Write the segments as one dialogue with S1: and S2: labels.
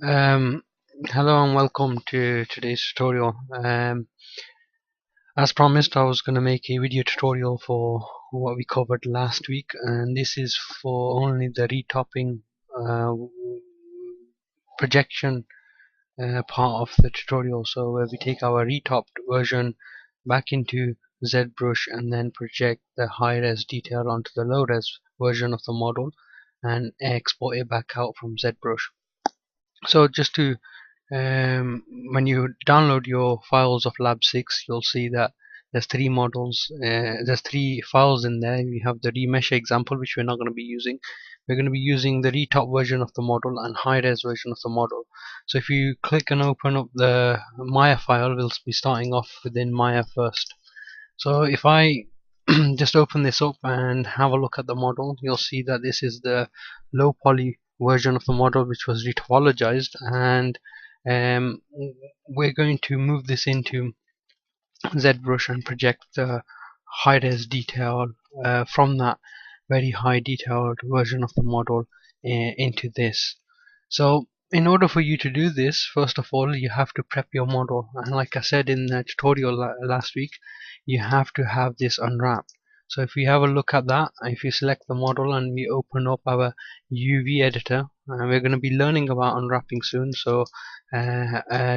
S1: Um, Hello and welcome to today's tutorial. As promised, I was going to make a video tutorial for what we covered last week, and this is for only the retopping uh, projection part of the tutorial. So where we take our retopped version back into ZBrush and then project the high-res detail onto the low-res version of the model and export it back out from ZBrush. So just to when you download your files of Lab 6, you'll see that there's three models, there's three files in there. We have the remesh example, which we're not going to be using. We're going to be using the retop version of the model and high-res version of the model. So if you click and open up the Maya file, we'll be starting off within Maya first. So if I just open this up and have a look at the model, you'll see that this is the low poly version of the model which was retopologized, and um, we're going to move this into ZBrush and project the high res detail from that very high detailed version of the model into this. So in order for you to do this, first of all you have to prep your model, and like I said in the tutorial last week, you have to have this unwrapped. So if we have a look at that, if you select the model and we open up our UV editor, we're going to be learning about unwrapping soon, so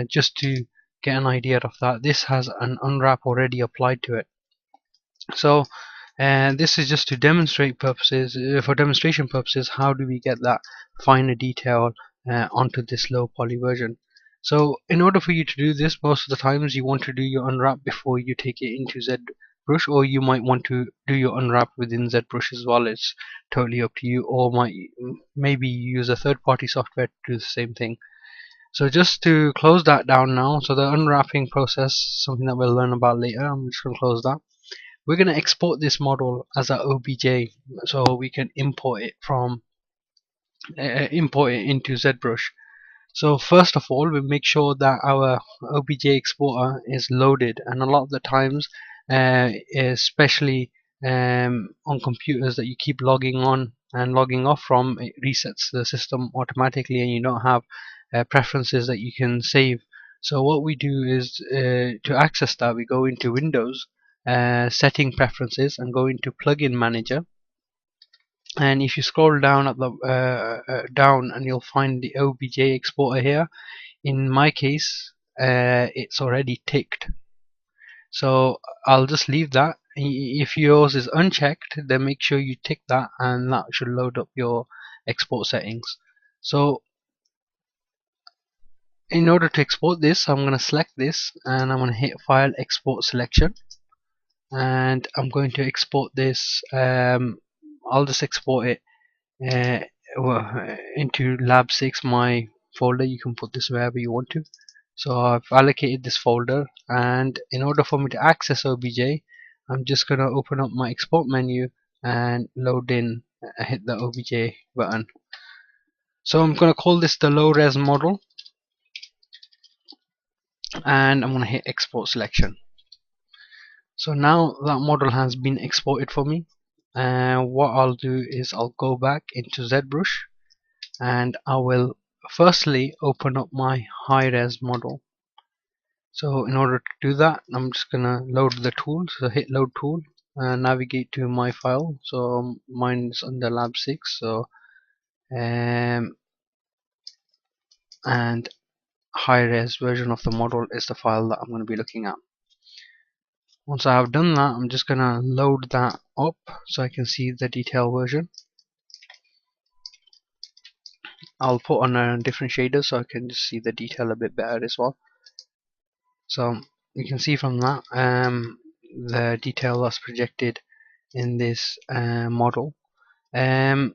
S1: just to get an idea of that, this has an unwrap already applied to it. So and this is just to demonstrate purposes, for demonstration purposes, how do we get that finer detail onto this low poly version. So in order for you to do this, most of the times you want to do your unwrap before you take it into ZBrush, or you might want to do your unwrap within ZBrush as well. It's totally up to you, or maybe use a third-party software to do the same thing. So just to close that down now, so the unwrapping process, something that we'll learn about later, I'm just going to close that. We're going to export this model as a OBJ so we can import it into ZBrush. So first of all, we make sure that our OBJ exporter is loaded, and a lot of the times, especially on computers that you keep logging on and logging off from, it resets the system automatically and you don't have preferences that you can save. So what we do is, to access that, we go into Windows, setting preferences, and go into plugin manager, and if you scroll down at the down, and you'll find the OBJ exporter here. In my case, it's already ticked, so I'll just leave that. If yours is unchecked, then make sure you tick that, and that should load up your export settings. So in order to export this, I'm going to select this and I'm going to hit File, Export Selection, and I'm going to export this. I'll just export it into Lab 6, my folder. You can put this wherever you want to. So I've allocated this folder, and in order for me to access OBJ, I'm just going to open up my export menu and load in, hit the OBJ button. So I'm going to call this the low res model, and I'm going to hit export selection. So now that model has been exported for me, and what I'll do is I'll go back into ZBrush and I will firstly open up my high res model. So in order to do that, I'm just gonna load the tool. So hit load tool and navigate to my file. So mine is under Lab 6. So and high res version of the model is the file that I'm going to be looking at. Once I have done that, I'm just gonna load that up so I can see the detail version. I'll put on a different shader so I can just see the detail a bit better as well. So you can see from that the detail that's projected in this model. You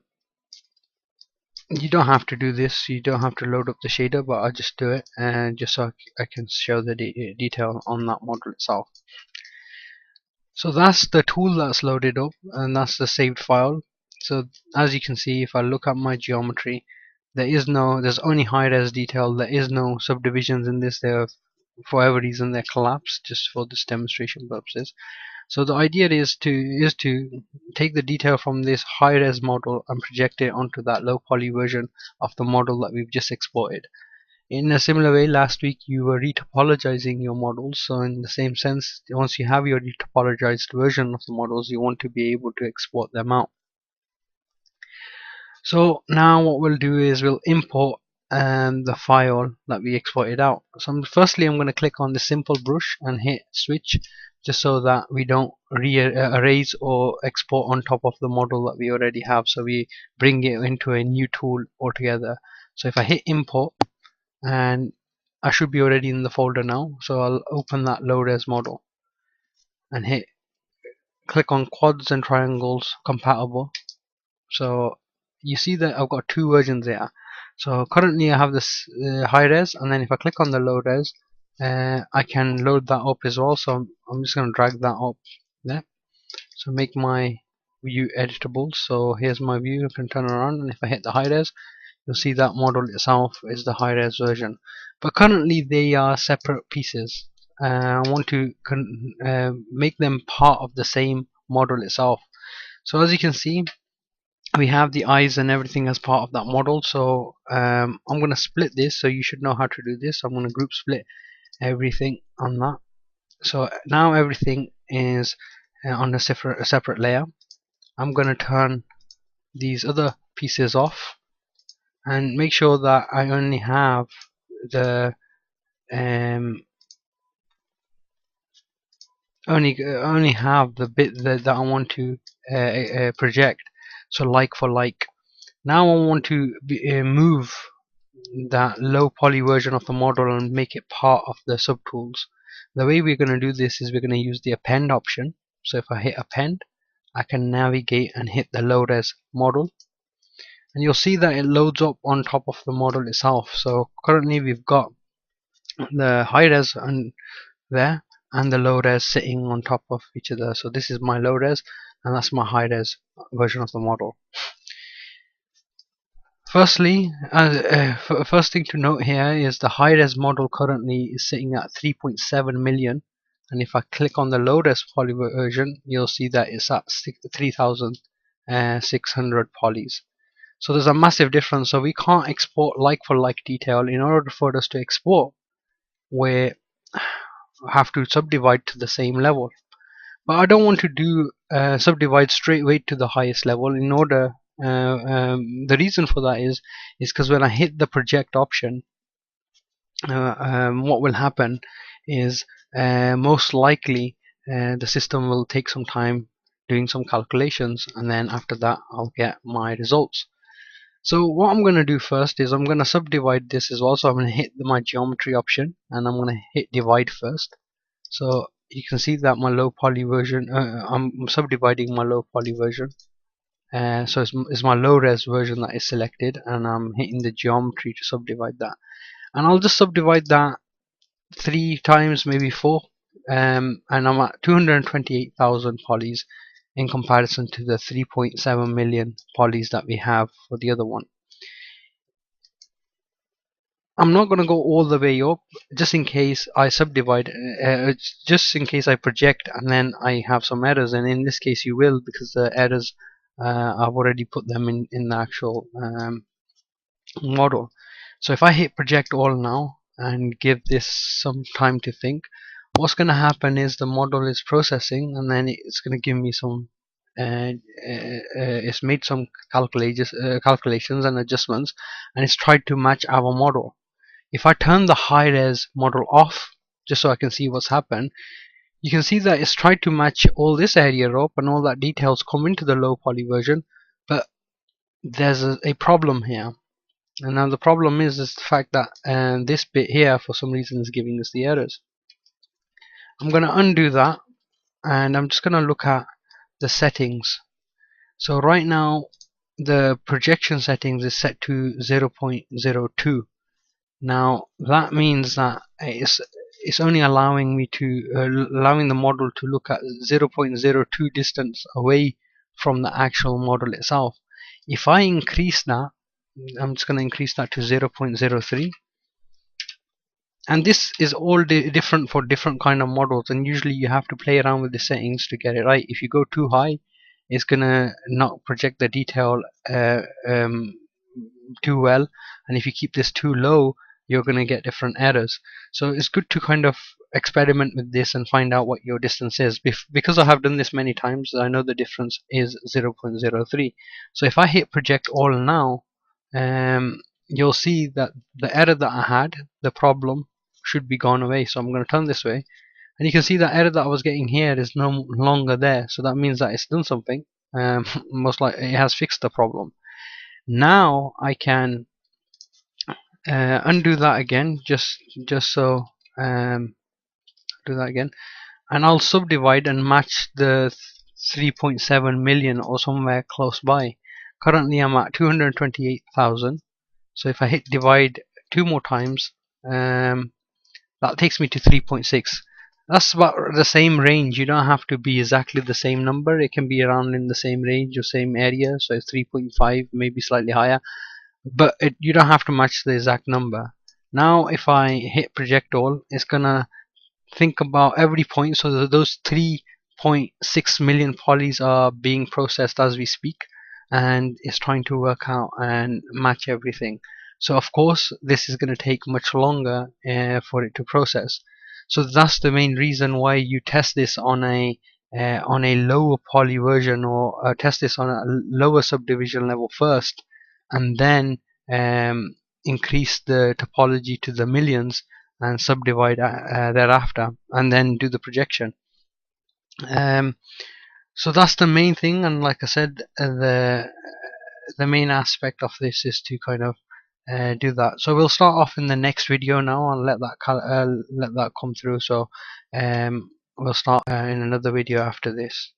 S1: don't have to do this, you don't have to load up the shader, but I'll just do it just so I can show the detail on that model itself. So that's the tool that's loaded up, and that's the saved file. So as you can see, if I look at my geometry, there's only high res detail. There is no subdivisions in this. For whatever reason they're collapsed just for this demonstration purposes. So the idea is to take the detail from this high res model and project it onto that low poly version of the model that we've just exported. In a similar way, last week you were retopologizing your models, so in the same sense, once you have your retopologized version of the models, you want to be able to export them out. So now what we'll do is we'll import the file that we exported out. So firstly, I'm going to click on the simple brush and hit switch, just so that we don't erase or export on top of the model that we already have, so we bring it into a new tool altogether. So if I hit import, and I should be already in the folder now, so I'll open that low res model and click on quads and triangles compatible. So you see that I've got two versions there. So currently I have this high res, and then if I click on the low res, I can load that up as well. So I'm just going to drag that up there. So make my view editable. So here's my view. I can turn around, and if I hit the high res, you'll see that model itself is the high res version. But currently they are separate pieces. I want to make them part of the same model itself. So as you can see, we have the eyes and everything as part of that model. So I'm going to split this, so you should know how to do this. I'm going to group split everything on that. So now everything is on a separate layer. I'm going to turn these other pieces off and make sure that I only have the only have the bit that I want to project. So like for like. Now I want to move that low poly version of the model and make it part of the subtools. The way we're going to do this is we're going to use the append option. So if I hit append, I can navigate and hit the low res model, and you'll see that it loads up on top of the model itself. So currently we've got the high res and there, and the low res sitting on top of each other. So this is my low res, and that's my high res version of the model. Firstly, first thing to note here is the high res model currently is sitting at 3.7 million, and if I click on the low res poly version, you'll see that it's at 3,600 polys. So there's a massive difference. So we can't export like for like detail. In order for us to export, we have to subdivide to the same level. But I don't want to do subdivide straight away to the highest level. In order, the reason for that is because when I hit the project option, what will happen is most likely the system will take some time doing some calculations, and then after that I'll get my results. So what I'm going to do first is I'm going to subdivide this as well. So I'm going to hit my geometry option, and I'm going to hit divide first. So you can see that my low poly version, I'm subdividing my low poly version. So it's my low res version that is selected, and I'm hitting the geometry to subdivide that. And I'll just subdivide that 3 times, maybe 4, and I'm at 228,000 polys in comparison to the 3.7 million polys that we have for the other one. I'm not going to go all the way up, just in case I subdivide, just in case I project and then I have some errors, and in this case you will, because the errors I've already put them in the actual model. So if I hit project all now and give this some time to think, what's going to happen is the model is processing, and then it's going to give me some it's made some calculations and adjustments, and it's tried to match our model. If I turn the high res model off, just so I can see what's happened, you can see that it's tried to match all this area up, and all that details come into the low poly version, but there's a problem here. And now the problem is the fact that this bit here for some reason is giving us the errors. I'm going to undo that, and I'm just going to look at the settings. So right now the projection settings is set to 0.02. Now that means that it's only allowing me to allowing the model to look at 0.02 distance away from the actual model itself. If I increase that, I'm just going to increase that to 0.03, and this is all different for different kind of models, and usually you have to play around with the settings to get it right. If you go too high, it's gonna not project the detail too well, and if you keep this too low, you're going to get different errors. So it's good to kind of experiment with this and find out what your distance is. Because I have done this many times, I know the difference is 0.03. So if I hit project all now, you'll see that the error that I had, the problem, should be gone away. So I'm going to turn this way, and you can see that error that I was getting here is no longer there. So that means that it's done something. Most likely it has fixed the problem. Now I can undo that again, just so do that again, and I'll subdivide and match the 3.7 million or somewhere close by. Currently I'm at 228,000. So if I hit divide two more times, that takes me to 3.6. That's about the same range. You don't have to be exactly the same number. It can be around in the same range or same area. So it's 3.5, maybe slightly higher, but you don't have to match the exact number. Now if I hit project all, it's gonna think about every point. So those 3.6 million polys are being processed as we speak, and it's trying to work out and match everything. So of course this is going to take much longer for it to process. So that's the main reason why you test this on a lower poly version, or test this on a lower subdivision level first, and then increase the topology to the millions and subdivide thereafter, and then do the projection. Um, so that's the main thing, and like I said, the main aspect of this is to kind of do that. So we'll start off in the next video now and let that come through. So we'll start in another video after this.